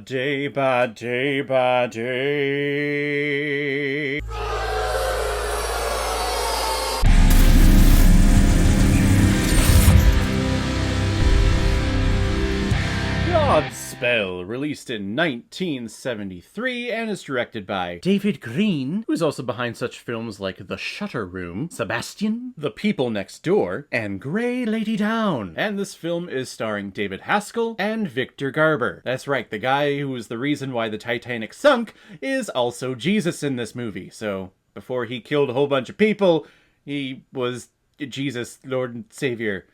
Day by day by day. Godspell, released in 1973 and is directed by David Green, who's also behind such films like The Shutter Room, Sebastian, The People Next Door, and Grey Lady Down. And this film is starring David Haskell and Victor Garber. That's right, the guy who was the reason why the Titanic sunk is also Jesus in this movie. So before he killed a whole bunch of people, he was Jesus, Lord and Savior.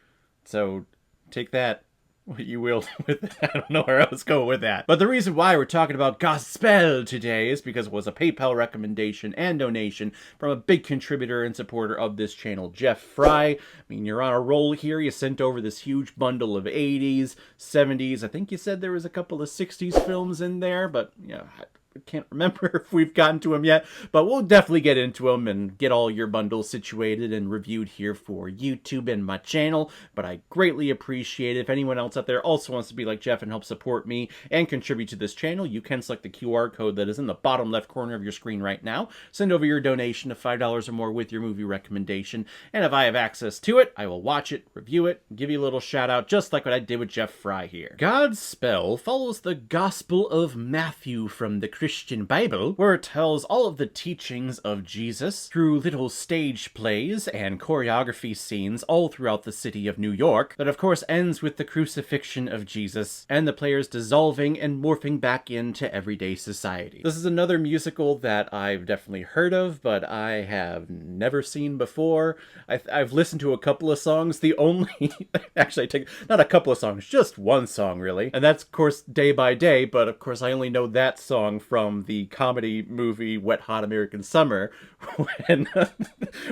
So take that what you will with it. I don't know where else to go with that. But the reason why we're talking about Godspell today is because it was a PayPal recommendation and donation from a big contributor and supporter of this channel, Jeff Fry. I mean, you're on a roll here. You sent over this huge bundle of 80s, 70s. I think you said there was a couple of 60s films in there, but yeah, I can't remember if we've gotten to them yet, but we'll definitely get into them and get all your bundles situated and reviewed here for YouTube and my channel. But I greatly appreciate it. If anyone else out there also wants to be like Jeff and help support me and contribute to this channel, you can select the QR code that is in the bottom left corner of your screen right now. Send over your donation of $5 or more with your movie recommendation, and if I have access to it, I will watch it, review it, give you a little shout out, just like what I did with Jeff Fry here. Godspell follows the Gospel of Matthew from the Christian Bible, where it tells all of the teachings of Jesus through little stage plays and choreography scenes all throughout the city of New York, that of course ends with the crucifixion of Jesus and the players dissolving and morphing back into everyday society. This is another musical that I've definitely heard of, but I have never seen before. I've listened to a couple of songs. The only, actually I take, not a couple of songs, just one song really, and that's of course Day by Day, but of course I only know that song from the comedy movie Wet Hot American Summer,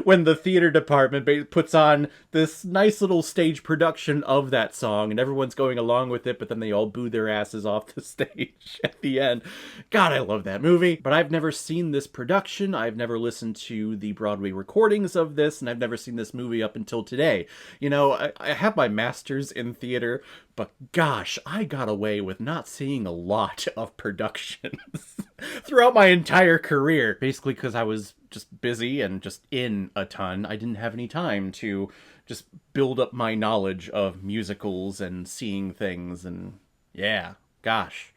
when the theater department puts on this nice little stage production of that song and everyone's going along with it, but then they all boo their asses off the stage at the end. God, I love that movie. But I've never seen this production. I've never listened to the Broadway recordings of this, and I've never seen this movie up until today. You know, I have my master's in theater, but gosh, I got away with not seeing a lot of productions throughout my entire career. Basically because I was just busy and just in a ton. I didn't have any time to just build up my knowledge of musicals and seeing things, and yeah, gosh.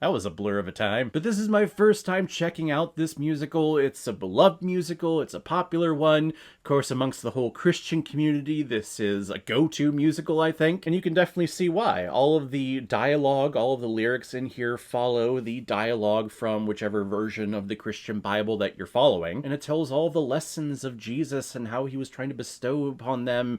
That was a blur of a time. But this is my first time checking out this musical. It's a beloved musical. It's a popular one. Of course, amongst the whole Christian community, this is a go-to musical, I think. And you can definitely see why. All of the dialogue, all of the lyrics in here follow the dialogue from whichever version of the Christian Bible that you're following. And it tells all the lessons of Jesus and how he was trying to bestow upon them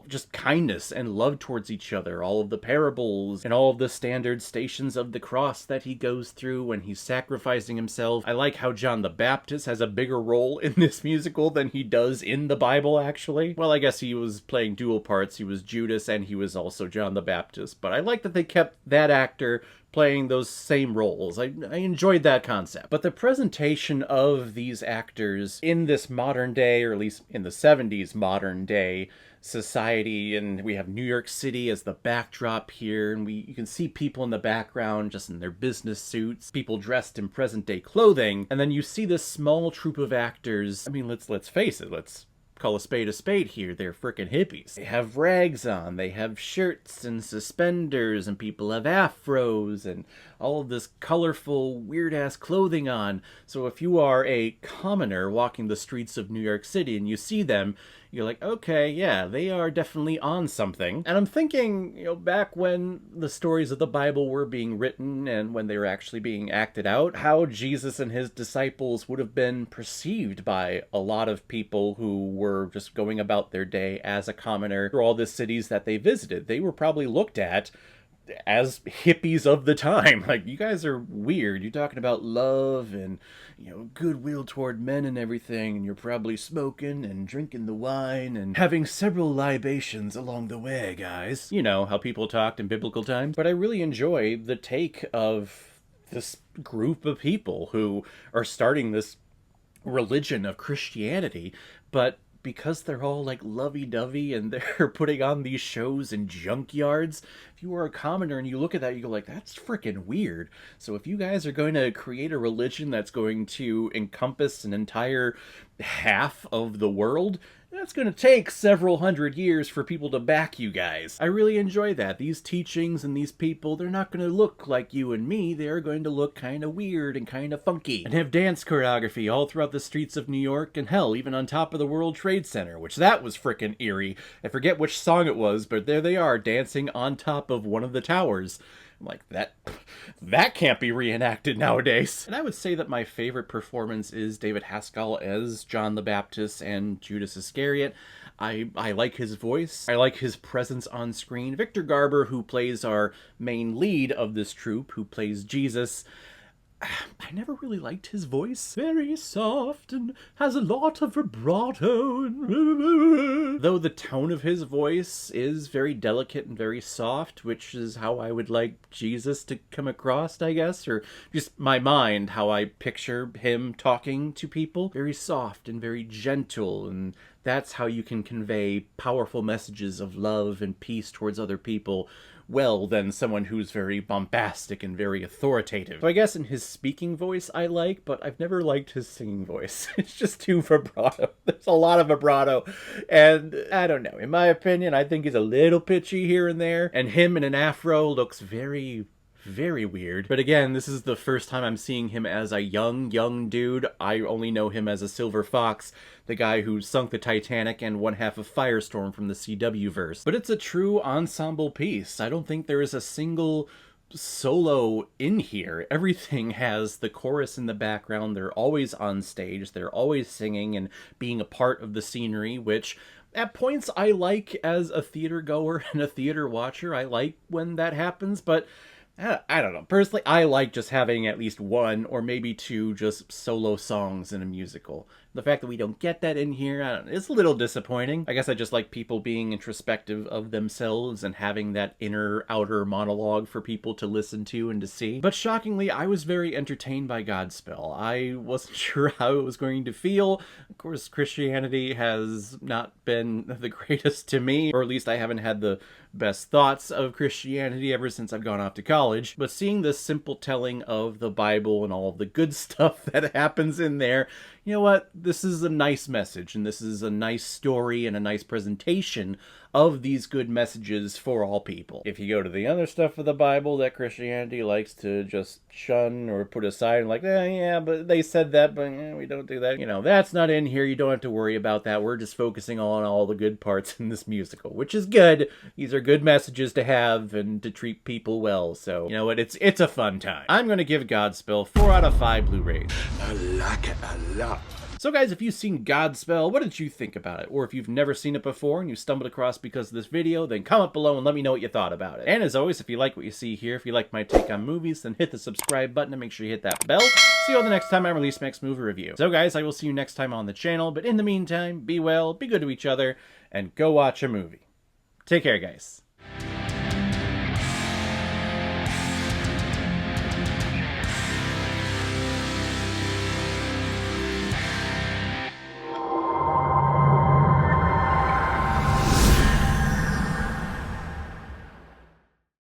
just kindness and love towards each other. All of the parables and all of the standard stations of the cross that he goes through when he's sacrificing himself. I like how John the Baptist has a bigger role in this musical than he does in the Bible, actually. Well, I guess he was playing dual parts. He was Judas and he was also John the Baptist. But I like that they kept that actor playing those same roles. I enjoyed that concept. But the presentation of these actors in this modern day, or at least in the 70s modern day society, and we have New York City as the backdrop here, and you can see people in the background just in their business suits, people dressed in present day clothing, and then you see this small troupe of actors. I mean, let's face it, let's call a spade here. They're frickin' hippies. They have rags on, they have shirts and suspenders, and people have afros and all of this colorful, weird-ass clothing on. So if you are a commoner walking the streets of New York City and you see them, you're like, okay, yeah, they are definitely on something. And I'm thinking, you know, back when the stories of the Bible were being written and when they were actually being acted out, how Jesus and his disciples would have been perceived by a lot of people who were just going about their day as a commoner through all the cities that they visited. They were probably looked at as hippies of the time. Like, you guys are weird. You're talking about love and, you know, goodwill toward men and everything, and you're probably smoking and drinking the wine and having several libations along the way, guys. You know how people talked in biblical times. But I really enjoy the take of this group of people who are starting this religion of Christianity, but because they're all like lovey-dovey and they're putting on these shows in junkyards, if you are a commoner and you look at that, you go like, that's freaking weird. So if you guys are going to create a religion that's going to encompass an entire half of the world, that's going to take several hundred years for people to back you guys. I really enjoy that. These teachings and these people, they're not going to look like you and me. They're going to look kind of weird and kind of funky. And have dance choreography all throughout the streets of New York, and hell, even on top of the World Trade Center, which that was frickin' eerie. I forget which song it was, but there they are, dancing on top of one of the towers. I'm like, that can't be reenacted nowadays. And I would say that my favorite performance is David Haskell as John the Baptist and Judas Iscariot. I like his voice. I like his presence on screen. Victor Garber, who plays our main lead of this troupe, who plays Jesus, I never really liked his voice. Very soft and has a lot of vibrato. Though the tone of his voice is very delicate and very soft, which is how I would like Jesus to come across, I guess, or just my mind, how I picture him talking to people. Very soft and very gentle, and that's how you can convey powerful messages of love and peace towards other people well than someone who's very bombastic and very authoritative. So I guess in his speaking voice I like, but I've never liked his singing voice. It's just too vibrato. There's a lot of vibrato, and I don't know. In my opinion, I think he's a little pitchy here and there, and him in an afro looks very weird. But again, this is the first time I'm seeing him as a young dude. I only know him as a Silver Fox, the guy who sunk the Titanic and one half of Firestorm from the CW verse. But it's a true ensemble piece. I don't think there is a single solo in here. Everything has the chorus in the background. They're always on stage. They're always singing and being a part of the scenery, which at points I like as a theater goer and a theater watcher. I like when that happens, but I don't know. Personally, I like just having at least one or maybe two just solo songs in a musical. The fact that we don't get that in here, I don't know, it's a little disappointing. I guess I just like people being introspective of themselves and having that inner-outer monologue for people to listen to and to see. But shockingly, I was very entertained by Godspell. I wasn't sure how it was going to feel. Of course, Christianity has not been the greatest to me, or at least I haven't had the best thoughts of Christianity ever since I've gone off to college. But seeing this simple telling of the Bible and all of the good stuff that happens in there, you know what? This is a nice message, and this is a nice story and a nice presentation of these good messages for all people. If you go to the other stuff of the Bible that Christianity likes to just shun or put aside and like, yeah, but they said that, but we don't do that. You know, that's not in here. You don't have to worry about that. We're just focusing on all the good parts in this musical, which is good. These are good messages to have and to treat people well. So, you know what? It's a fun time. I'm going to give Godspell 4 out of 5 Blu-rays. I like it a lot. So guys, if you've seen Godspell, what did you think about it? Or if you've never seen it before and you stumbled across because of this video, then comment below and let me know what you thought about it. And as always, if you like what you see here, if you like my take on movies, then hit the subscribe button and make sure you hit that bell. See you all the next time I release my next movie review. So guys, I will see you next time on the channel, but in the meantime, be well, be good to each other, and go watch a movie. Take care, guys.